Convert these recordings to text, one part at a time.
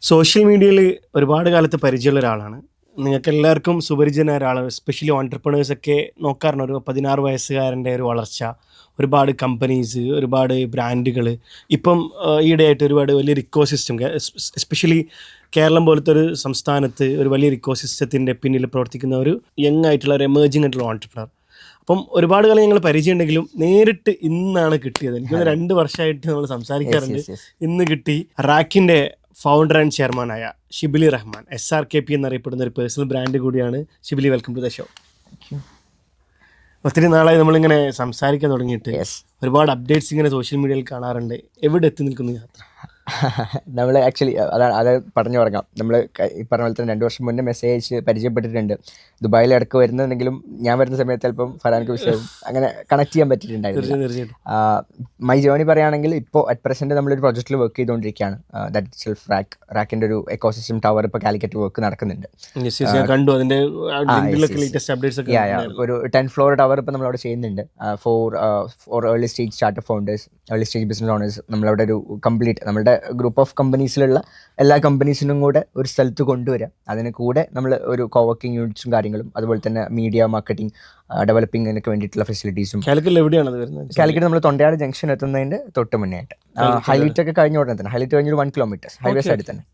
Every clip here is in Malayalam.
സോഷ്യൽ മീഡിയയിൽ ഒരുപാട് കാലത്ത് പരിചയമുള്ള ഒരാളാണ്. നിങ്ങൾക്ക് എല്ലാവർക്കും സുപരിചിതനായ ഒരാളാണ്. എസ്പെഷ്യലി ഓൺടർപ്രണേഴ്സൊക്കെ നോക്കാറുണ്ട് ഒരു 16 വയസ്സുകാരൻ്റെ ഒരു വളർച്ച. ഒരുപാട് കമ്പനീസ്, ഒരുപാട് ബ്രാൻഡുകൾ. ഇപ്പം ഈയിടെയായിട്ട് ഒരുപാട് വലിയൊരു ഇക്കോസിസ്റ്റം, എസ്പെഷ്യലി കേരളം പോലത്തെ ഒരു സംസ്ഥാനത്ത് ഒരു വലിയൊരു ഇക്കോസിസ്റ്റത്തിൻ്റെ പിന്നിൽ പ്രവർത്തിക്കുന്ന ഒരു യങ് ആയിട്ടുള്ള ഒരു എമേർജിംഗ് ആയിട്ടുള്ള ഓൺടർപ്രണർ. അപ്പം ഒരുപാട് കാലം ഞങ്ങൾ പരിചയമുണ്ടെങ്കിലും നേരിട്ട് ഇന്നാണ് കിട്ടിയത്. എനിക്കൊന്ന് 2 വർഷമായിട്ട് നമ്മൾ സംസാരിക്കാറുണ്ട്. ഇന്ന് കിട്ടി. റാക്കിൻ്റെ ഫൗണ്ടർ ആൻഡ് ചെയർമാനായ ഷിബിലി റഹ്മാൻ, SRKP എന്നറിയപ്പെടുന്ന ഒരു പേഴ്സണൽ ബ്രാൻഡ് കൂടിയാണ്. Shibili, welcome to the show. ഒത്തിരി നാളായി നമ്മളിങ്ങനെ സംസാരിക്കാൻ തുടങ്ങിയിട്ട്. ഒരുപാട് അപ്ഡേറ്റ്സ് ഇങ്ങനെ സോഷ്യൽ മീഡിയയിൽ കാണാറുണ്ട്. എവിടെ എത്തി നിൽക്കുന്നു യാത്ര? നമ്മൾ ആക്ച്വലി അത് പറഞ്ഞു തുടങ്ങാം. നമ്മൾ ഈ പറഞ്ഞ പോലെ തന്നെ 2 വർഷം മുന്നേ മെസ്സേജ് അയച്ച് പരിചയപ്പെട്ടിട്ടുണ്ട്. ദുബായിൽ ഇടയ്ക്ക് വരുന്നുണ്ടെങ്കിലും ഞാൻ വരുന്ന സമയത്ത് ചിലപ്പം ഫറാൻക്ക് വിഷയവും അങ്ങനെ കണക്ട് ചെയ്യാൻ പറ്റിയിട്ടുണ്ടായിരുന്നു. മൈ ജേർണി പറയുകയാണെങ്കിൽ ഇപ്പോൾ അറ്റ് പ്രസൻറ്റ് നമ്മളൊരു പ്രൊജക്റ്റിൽ വർക്ക് ചെയ്തുകൊണ്ടിരിക്കുകയാണ്. ദാറ്റ് സെൽഫ് റാക്കിൻ്റെ ഒരു എക്കോസിസ്റ്റം ടവർ ഇപ്പോൾ കാലിക്കറ്റ് വർക്ക് നടക്കുന്നുണ്ട്. ഒരു 10 ഫ്ലോർ ടവർ ഇപ്പോൾ നമ്മളവിടെ ചെയ്യുന്നുണ്ട് for early stage startup founders, early stage business owners. നമ്മളവിടെ ഒരു കംപ്ലീറ്റ് നമ്മുടെ ഗ്രൂപ്പ് ഓഫ് കമ്പനീസിലുള്ള എല്ലാ കമ്പനീസിനും കൂടെ ഒരു സ്ഥലത്ത് കൊണ്ടുവരിക. അതിന് കൂടെ നമ്മൾ ഒരു കോവർക്കിംഗ് യൂണിറ്റ്സും കാര്യങ്ങളും അതുപോലെ തന്നെ മീഡിയ മാർക്കറ്റിംഗ് ഡെവലപ്പിങ്ങിനൊക്കെ വേണ്ടിയിട്ടുള്ള ഫെസിലിറ്റീസും. കാലിക്കറ്റ് എവിടെയാണ് വരുന്നത്? കാലിക്കറ്റ് നമ്മൾ തൊണ്ടയാട് ജംഗ്ഷൻ എത്തുന്നതിൻ്റെ തൊട്ട് മുന്നേ ആയിട്ട്. ഹൈലൈറ്റ് ഒക്കെ കഴിഞ്ഞ ഉടനെ തന്നെ, ഹൈലൈറ്റ് കഴിഞ്ഞൊരു 1 കിലോമീറ്റർ ഹൈവേ സൈഡിൽ തന്നെ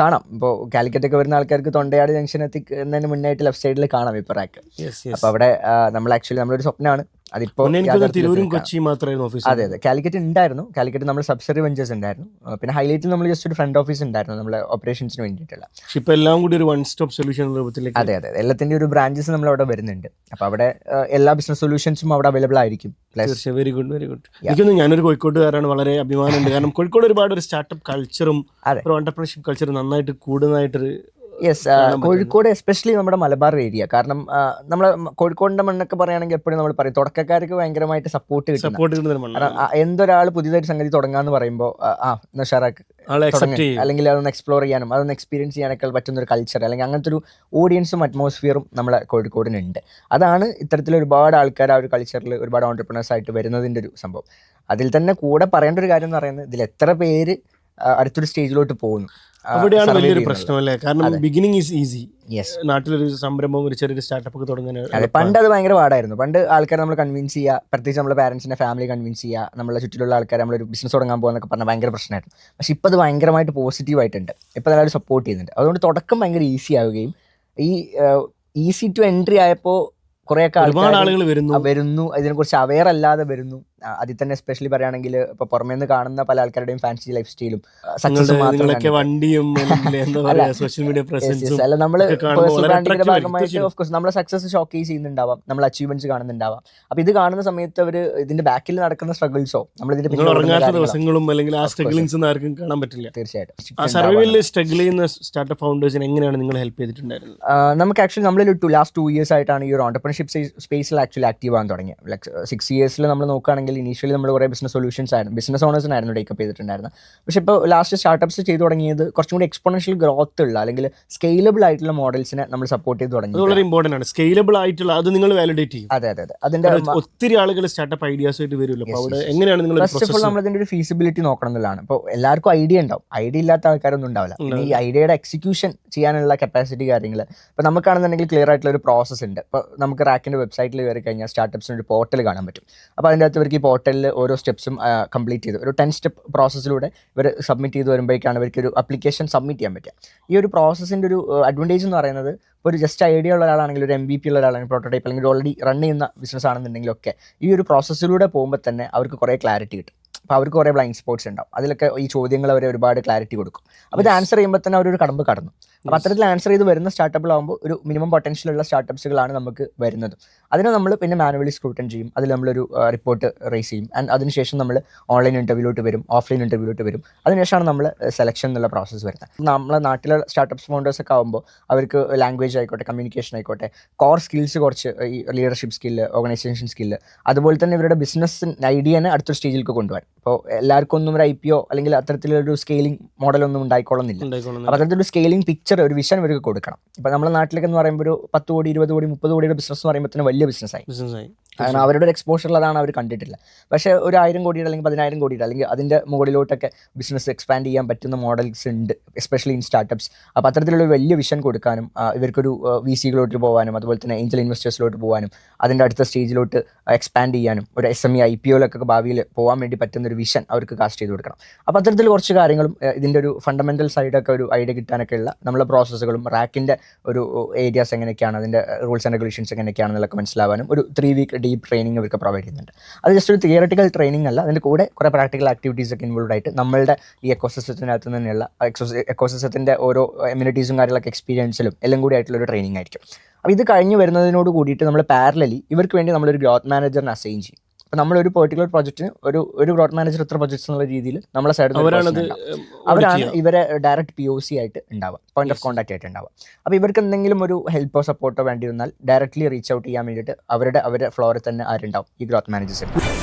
കാണാം. ഇപ്പോൾ കാലിക്കറ്റ് ഒക്കെ വരുന്ന ആൾക്കാർക്ക് തൊണ്ടയാട് ജംഗ്ഷൻ എത്തിക്കുന്നതിന് മുന്നേ ആയിട്ട് ലെഫ്റ്റ് സൈഡിൽ കാണാം ഇപ്പോൾ റാക്ക്. അപ്പോൾ അവിടെ നമ്മൾ ആക്ച്വലി നമ്മളൊരു സ്വപ്നമാണ്. അതിപ്പോൾ തിരൂരും കൊച്ചി മാത്രമായിരുന്നു ഓഫീസ്. അതെ, കാലിക്കറ്റ് ഉണ്ടായിരുന്നു. കാലിക്കറ്റ് നമ്മൾ സബ്സിഡറി വെഞ്ചേഴ്സ് ഉണ്ടായിരുന്നു. പിന്നെ ഹൈലൈറ്റിൽ നമ്മൾ ജസ്റ്റ് ഒരു ഫ്രണ്ട് ഓഫീസ് ഉണ്ടായിരുന്നു നമ്മുടെ ഓപ്പറേഷൻസിന് വേണ്ടിയിട്ടുള്ള. ഇപ്പോൾ എല്ലാം കൂടി ഒരു 1 സ്റ്റോപ്പ് സൊല്യൂഷൻ രൂപത്തിലേക്ക്. അതെ, എല്ലാത്തിൻ്റെ ഒരു ബ്രാഞ്ചസ് നമ്മൾ അവിടെ വരുന്നുണ്ട്. അപ്പോൾ അവിടെ എല്ലാ ബിസിനസ് സൊല്യൂഷൻസും അവിടെ അവൈലബിൾ ആയിരിക്കും. Very good. എനിക്കൊന്നും ഞാനൊരു കോഴിക്കോട്ടുകാരാണ്, വളരെ അഭിമാനമുണ്ട്. കാരണം കോഴിക്കോട് ഒരുപാട് ഒരു സ്റ്റാർട്ടപ്പ് കൾച്ചറും ഒരു ഓൺടർപ്രണർഷിപ്പ് കൾച്ചറും നന്നായിട്ട് കൂടുന്നതായിട്ടൊരു. കോഴിക്കോട് എസ്പെഷ്യലി നമ്മുടെ മലബാർ ഏരിയ. കാരണം നമ്മൾ കോഴിക്കോടിന്റെ മണ്ണൊക്കെ പറയുകയാണെങ്കിൽ എപ്പോഴും നമ്മൾ പറയും തുടക്കക്കാർക്ക് ഭയങ്കരമായിട്ട് സപ്പോർട്ട് കിട്ടുന്ന. എന്തൊരാൾ പുതിയതായിട്ട് സംഗതി തുടങ്ങാന്ന് പറയുമ്പോൾ അല്ലെങ്കിൽ അതൊന്ന് എക്സ്പ്ലോർ ചെയ്യാനും അതൊന്ന് എക്സ്പീരിയൻസ് ചെയ്യാനൊക്കെ പറ്റുന്ന ഒരു കൾച്ചർ അല്ലെങ്കിൽ അങ്ങനത്തെ ഒരു ഓഡിയൻസും അറ്റ്മോസ്ഫിയറും നമ്മളെ കോഴിക്കോടിനുണ്ട്. അതാണ് ഇത്തരത്തിൽ ഒരുപാട് ആൾക്കാർ ആ ഒരു കൾച്ചറിൽ ഒരുപാട് ഓൺടർപ്രണേഴ്സ് ആയിട്ട് വരുന്നതിൻ്റെ ഒരു സംഭവം. അതിൽ തന്നെ കൂടെ പറയേണ്ട ഒരു കാര്യം എന്ന് പറയുന്നത്, ഇതിൽ എത്ര പേര് അടുത്തൊരു സ്റ്റേജിലോട്ട് പോകുന്നു അവിടെയാണ് വലിയൊരു പ്രശ്നമല്ലേ. കാരണം ബിഗിനിങ് ഈസ് ഈസി. നാട്ടിലൊരു സംരംഭം, ഒരു ചെറിയൊരു സ്റ്റാർട്ടപ്പ് ഒക്കെ തുടങ്ങാൻ പണ്ട് അത് ഭയങ്കര പാടായിരുന്നു. പണ്ട് ആൾക്കാരെ നമ്മൾ കൺവിൻസ് ചെയ്യുക, പ്രത്യേകിച്ച് നമ്മുടെ പാരൻസിന്റെ ഫാമിലി കൺവിൻസ് ചെയ്യുക, നമ്മളെ ചുറ്റിലുള്ള ആൾക്കാർ നമ്മളൊരു ബിസിനസ് തുടങ്ങാൻ പോകുന്നൊക്കെ പറഞ്ഞാൽ ഭയങ്കര പ്രശ്നമായിരുന്നു. പക്ഷെ ഇപ്പോൾ അത് ഭയങ്കരമായിട്ട് പോസിറ്റീവായിട്ടുണ്ട്. ഇപ്പോൾ എല്ലാവരും സപ്പോർട്ട് ചെയ്യുന്നുണ്ട്. അതുകൊണ്ട് തുടക്കം ഭയങ്കര ഈസി ആവുകയും ഈ ഈസി ടു എൻട്രി ആയപ്പോൾ കുറേയൊക്കെ ആളുകൾ വരുന്നു, ഇതിനെക്കുറിച്ച് അവെയർ അല്ലാതെ വരുന്നു. അതിൽ തന്നെ എസ്പെഷ്യലി പറയുകയാണെങ്കിൽ ഇപ്പോൾ പുറമേ നിന്ന് കാണുന്ന പല ആൾക്കാരുടെയും ഫാൻസി ലൈഫ് സ്റ്റൈലും സക്സസ് വണ്ടിയും അല്ല, നമ്മൾ പേഴ്സണൽ ബ്രാൻഡിങ്ങിന്റെ ഭാഗമായിട്ട് ഓഫ് കോഴ്സ് നമ്മളെ സക്സസ് ഷോക്കേസ് ചെയ്യുന്നുണ്ടാവാം, നമ്മൾ അച്ചീവ്മെന്റ്സ് കാണുന്നുണ്ടാവാം. അപ്പോൾ ഇത് കാണുന്ന സമയത്ത് അവർ ഇതിന്റെ ബാക്കിൽ നടക്കുന്ന സ്ട്രഗിൾസോ ദിവസങ്ങളും അല്ലെങ്കിൽ ആ സ്ട്രഗിളിങ്സ് ആർക്കും കാണാൻ പറ്റില്ല. തീർച്ചയായിട്ടും സ്ട്രഗിൾ ചെയ്യുന്ന സ്റ്റാർട്ടപ്പ് ഫൗണ്ടേഴ്സിന് എങ്ങനെയാണ് നിങ്ങൾ ഹെൽപ്പ് ചെയ്തിട്ടുണ്ടായിരുന്നത്? നമുക്ക് ആക്ച്വലി നമ്മൾ ലാസ്റ്റ് 2 years ആയിട്ടാണ് ഈ ഒരു ഓൺടർപ്രണർഷിപ്പ് സ്പേസിൽ ആക്ച്വലി ആക്റ്റീവ് ആകാൻ തുടങ്ങിയത്. ലൈക്ക് 6 years നമ്മൾ നോക്കുകയാണെങ്കിൽ ഇനീഷ്യലി നമ്മൾ കുറേ ബിസിനസ് സൊല്യൂഷൻസ് ആയിരുന്നു, ബിസിനസ് ഓണേഴ്സിനായിരുന്നു ടേക്കപ്പ് ചെയ്തിട്ടുണ്ടായിരുന്നത്. പക്ഷേ ഇപ്പോൾ ലാസ്റ്റ് സ്റ്റാർട്ടപ്സ് ചെയ്തു തുടങ്ങിയത് കുറച്ചും കൂടി എക്സ്പോണൻഷ്യൽ ഗ്രോത്ത് ഉള്ള അല്ലെങ്കിൽ സ്കെയിലബിൾ ആയിട്ടുള്ള മോഡൽസിനെ നമ്മൾ സപ്പോർട്ട് ചെയ്ത് തുടങ്ങി. വളരെ ഇമ്പോർട്ടൻ്റ് ആണ് സ്കെയിലബിൾ ആയിട്ടുള്ള, അത് നിങ്ങൾ വാലിഡേറ്റ് ചെയ്യും. അതെ, അതിന്റെ ഒത്തിരി ആളുകൾ സ്റ്റാർട്ടപ്പ് ഐഡിയാസ് ആയിട്ട് വരുമല്ലോ. അപ്പോൾ അവിടെ എങ്ങനെയാണ് നിങ്ങൾ ഫസ്റ്റ് ഓഫ് ഓൾ നമ്മളതിൻ്റെ ഒരു ഫീസിബിലിറ്റി നോക്കണം എന്നുള്ളതാണ്. ഇപ്പോൾ എല്ലാവർക്കും ഐഡിയ ഉണ്ടാവും, ഐഡിയ ഇല്ലാത്ത ആൾക്കാരൊന്നും ഉണ്ടാവില്ല. ഈ ഐഡിയയുടെ എക്സിക്യൂഷൻ ചെയ്യാനുള്ള കപ്പാസിറ്റി കാര്യങ്ങൾ ഇപ്പോൾ നമുക്കാണെന്നുണ്ടെങ്കിൽ ക്ലിയർ ആയിട്ടുള്ള ഒരു പ്രോസസ്സ് ഉണ്ട്. ഇപ്പോൾ നമുക്ക് റാക്കിൻ്റെ വെബ്സൈറ്റിൽ കയറി കഴിഞ്ഞാൽ സ്റ്റാർട്ടപ്സിന് ഒരു പോർട്ടൽ കാണാൻ പറ്റും. അപ്പോൾ അതിൻ്റെ അകത്ത് ഇവർക്ക് ഈ പോർട്ടലിൽ ഓരോ സ്റ്റെപ്സും കംപ്ലീറ്റ് ചെയ്ത് ഒരു 10 സ്റ്റെപ്പ് പ്രോസസ്സിലൂടെ ഇവർ സബ്മിറ്റ് ചെയ്ത് വരുമ്പോഴേക്കാണ് ഇവർക്ക് ഒരു അപ്ലിക്കേഷൻ സബ്മിറ്റ് ചെയ്യാൻ പറ്റുക. ഈ ഒരു പ്രോസസ്സിൻ്റെ ഒരു അഡ്വാൻറ്റേജ് എന്ന് പറയുന്നത്, ഇപ്പോൾ ഒരു ജസ്റ്റ് ഐഡിയ ഉള്ള ഒരാളാണെങ്കിൽ, ഒരു MVP ഉള്ള ഒരാളാണെങ്കിൽ, പ്രോട്ടോടൈപ്പ് അല്ലെങ്കിൽ ഓൾറെഡി റൺ ചെയ്യുന്ന ബിസിനസ് ആണെന്നുണ്ടെങ്കിലൊക്കെ ഈ ഒരു പ്രോസസ്സിലൂടെ പോകുമ്പോൾ തന്നെ അവർക്ക് കുറേ ക്ലാരിറ്റി കിട്ടും. അപ്പോൾ അവർക്ക് കുറേ ബ്ലൈൻഡ് സ്പോട്ട്സ് ഉണ്ടാവും. അതിലൊക്കെ ഈ ചോദ്യങ്ങൾ അവരെ ഒരുപാട് ക്ലാരിറ്റി കൊടുക്കും. അപ്പോൾ ഇത് ആൻസർ ചെയ്യുമ്പോൾ തന്നെ അവരൊരു കടമ്പ് കടന്നു. അപ്പോൾ അത്തരത്തിൽ ആൻസർ ചെയ്ത് വരുന്ന സ്റ്റാർട്ടപ്പിലാകുമ്പോൾ ഒരു മിനിമം പൊട്ടൻഷ്യലുള്ള സ്റ്റാർട്ടപ്സുകളാണ് നമുക്ക് വരുന്നത്. അതിനെ നമ്മൾ പിന്നെ മാനുവലി സ്ക്രൂട്ടൻ ചെയ്യും. അതിൽ നമ്മളൊരു റിപ്പോർട്ട് റേസ് ചെയ്യും. ആൻഡ് അതിനുശേഷം നമ്മൾ ഓൺലൈൻ ഇൻ്റർവ്യൂലോട്ട് വരും, ഓഫ്ലൈൻ ഇൻ്റർവ്യൂലോട്ട് വരും. അതിനുശേഷമാണ് നമ്മൾ സെലക്ഷൻ എന്നുള്ള പ്രോസസ്സ് വരുന്നത്. നമ്മളെ നാട്ടിലെ സ്റ്റാർട്ടപ്സ് ഫൗണ്ടേഴ്സ് ഒക്കെ ആകുമ്പോൾ അവർക്ക് ലാംഗ്വേജ് ആയിക്കോട്ടെ, കമ്മ്യൂണിക്കേഷൻ ആയിക്കോട്ടെ, കോർ സ്കിൽസ് കുറച്ച് ഈ ലീഡർഷിപ്പ് സ്കില്ല്, ഓർഗനൈസേഷൻ സ്കില്ല്, അതുപോലെ തന്നെ ഇവരുടെ ബിസിനസ് ഐഡിയനെ അടുത്തൊരു സ്റ്റേജിലേക്ക് കൊണ്ടുപോകാൻ. ഇപ്പോൾ എല്ലാവർക്കും ഒന്നും ഒരു IPO അല്ലെങ്കിൽ അത്തരത്തിലൊരു സ്കെയിലിംഗ് മോഡലൊന്നും ഉണ്ടായിക്കൊള്ളുന്നില്ല. അപ്പോൾ അത്തരത്തിലൊരു സ്കെയിലിംഗ് പിക്ചർ പിക്ചർ, ഒരു വിഷൻ ഇവർക്ക് കൊടുക്കണം. ഇപ്പോൾ നമ്മുടെ നാട്ടിലേക്ക് എന്ന് പറയുമ്പോൾ ഒരു 10 കോടി 20 കോടി 30 കോടിയുടെ ബിസിനസ് എന്ന് പറയുമ്പോൾ തന്നെ വലിയ ബിസിനസ്സായി. ബിസിനസ്സായി. കാരണം അവരുടെ ഒരു എക്സ്പോഷറിൽ അതാണ് അവർ കണ്ടിട്ടില്ല. പക്ഷേ ഒരു 1000 കോടിയുടെ അല്ലെങ്കിൽ 10,000 കോടിയുടെ അല്ലെങ്കിൽ അതിൻ്റെ മുകളിലോട്ടൊക്കെ ബിസിനസ് എക്സ്പാൻഡ് ചെയ്യാൻ പറ്റുന്ന മോഡൽസ് ഉണ്ട്, എസ്പെഷ്യലി ഇൻ സ്റ്റാർട്ടപ്സ്. അപ്പോൾ അത്തരത്തിലുള്ള വലിയ വിഷൻ കൊടുക്കാനും ഇവർക്കൊരു VC-കളോട്ട് പോകാനും അതുപോലെ തന്നെ ഏഞ്ചൽ ഇൻവെസ്റ്റേഴ്സിലോട്ട് പോകാനും അതിൻ്റെ അടുത്ത സ്റ്റേജിലോട്ട് എക്സ്പാൻഡ് ചെയ്യാനും ഒരു SME IPO-ലൊക്കെ ഭാവിയിൽ പോകാൻ വേണ്ടി പറ്റുന്ന ഒരു വിഷൻ അവർക്ക് കാസ്റ്റ് ചെയ്ത് കൊടുക്കണം. അപ്പോൾ അത്തരത്തിൽ കുറച്ച് കാര്യങ്ങളും ഇതിൻ്റെ ഒരു ഫണ്ടമെൻ്റൽ സൈഡൊക്കെ ഒരു ഐഡിയ കിട്ടാനൊക്കെ ഉള്ള നമ്മളെ പ്രോസസ്സുകളും റാക്കിൻ്റെ ഒരു ഏരിയാസ് എങ്ങനെയൊക്കെയാണ്, അതിൻ്റെ റൂൾസ് ആൻഡ് റെഗുലേഷൻസ് എങ്ങനെയൊക്കെയാണെന്നൊക്കെ മനസ്സിലാവാനും ഒരു 3 വീക്ക് ഡീപ്പ് ട്രെയിനിങ് ഇവർക്ക് പ്രൊവൈഡ് ചെയ്യുന്നുണ്ട്. അത് ജസ്റ്റ് ഒരു തിയററ്റിക്കൽ ട്രെയിനിങ് അല്ല, അതിൻ്റെ കൂടെ കുറേ പ്രാക്ടിക്കൽ ആക്ടിവിറ്റീസ് ഒക്കെ ഇൻവോൾവ് ആയിട്ട് നമ്മളുടെ ഈ എക്കോസിസ്റ്റത്തിനകത്ത് തന്നെയുള്ള എക്കോസിസ്റ്റത്തിൻ്റെ ഓരോ എമ്യൂണിറ്റീസും കാര്യങ്ങളൊക്കെ എക്സ്പീരിയൻസിലും എല്ലാം കൂടി ആയിട്ടുള്ളൊരു ട്രെയിനിങ് ആയിരിക്കും. അപ്പോൾ ഇത് കഴിഞ്ഞ് വരുന്നതിനോട് കൂടിയിട്ട് നമ്മൾ പാരലലി ഇവർക്ക് വേണ്ടി നമ്മളൊരു ഗ്രോത്ത് മാനേജറിനെ അസൈൻ ചെയ്യും. അപ്പോൾ നമ്മളൊരു പെർട്ടിക്കുലർ പ്രോജക്റ്റിന് ഒരു ഗ്രോത്ത് മാനേജർ എത്ര പ്രോജക്ട്സ് എന്നുള്ള രീതിയിൽ നമ്മളെ സൈഡിൽ അവരാണ് ഇവരെ ഡയറക്റ്റ് POC ആയിട്ട് ഉണ്ടാവുക, പോയിന്റ് ഓഫ് കോൺടാക്ട് ആയിട്ട് ഉണ്ടാവുക. അപ്പോൾ ഇവർക്ക് എന്തെങ്കിലും ഒരു ഹെൽപ്പോ സപ്പോർട്ടോ വേണ്ടി വന്നാൽ ഡയറക്റ്റ്ലി റീച്ച് ഔട്ട് ചെയ്യാൻ വേണ്ടിയിട്ട് അവരുടെ ഫ്ലോറിൽ തന്നെ ആരുണ്ടാവും, ഈ ഗ്രോത്ത് മാനേജേഴ്സ്.